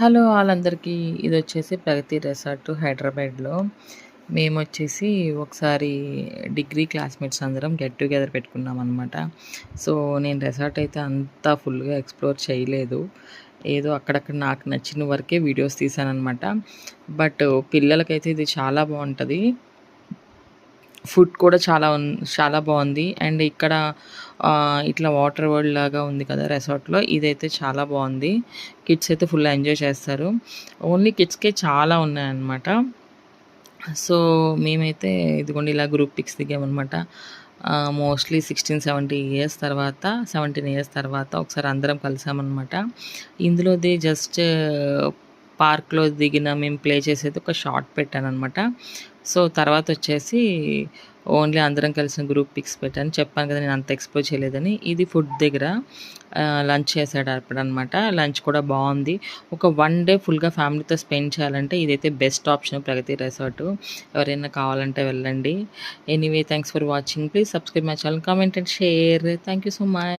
Hello all అందరికీ. ఇదొచ్చేసి ప్రగతి resort హైదరాబాద్‌లో. మేమొచ్చేసి ఒకసారి డిగ్రీ క్లాస్‌మేట్స్ అందరం గెట్ టుగెదర్ పెట్టుకున్నామనమాట. సో, నేను రిసార్ట్ అయితే అంత ఫుల్‌గా ఎక్స్‌ప్లోర్ చేయలేదు. ఏదో అక్కడక్కడ నాకు నచ్చిన వరకే వీడియోస్ తీశాననమాట. బట్ పిల్లలకైతే ఇది చాలా బావుంటది. ఫుడ్ కూడా చాలా బావుంది. అండ్ ఇక్కడ ఇట్లా వాటర్ వరల్డ్ లాగా ఉంది కదా! రిసార్ట్‌లో ఇదైతే చాలా బావుంది. కిడ్స్ అయితే ఫుల్ ఎంజాయ్ చేస్తారు. ఓన్లీ కిడ్స్‌కే చాలా ఉన్నాయన్నమాట. సో, మేమైతే ఇదిగోండి ఇలా గ్రూప్ పిక్స్ దిగామనమాట. మోస్ట్‌లీ 16, 17 ఇయర్స్ తర్వాత ఒకసారి అందరం కలిసామనమాట. ఇందులోది జస్ట్ పార్క్‌లో దిగిన మేము ప్లే చేసేది ఒక షార్ట్ పెట్టాననమాట. సో, తర్వాతొచ్చేసి ఓన్లీ అందరం కలిసిన గ్రూప్ పిక్స్ పెట్టాను. చెప్పాను కదా! నేను అంత ఎక్స్‌ప్లోర్ చేయలేదని. ఇది ఫుడ్ దగ్గర లంచ్ చేసాడు అప్పుడనమాట. లంచ్ కూడా బావుంది. ఒక 1 డే ఫుల్‌గా ఫ్యామిలీతో స్పెండ్ చేయాలంటే ఇదైతే బెస్ట్ ఆప్షన్ ప్రగతి రిసార్టు. ఎవరైనా కావాలంటే వెళ్ళండి. Anyway thanks for watching. Please subscribe my channel, comment and share. Thank you so much.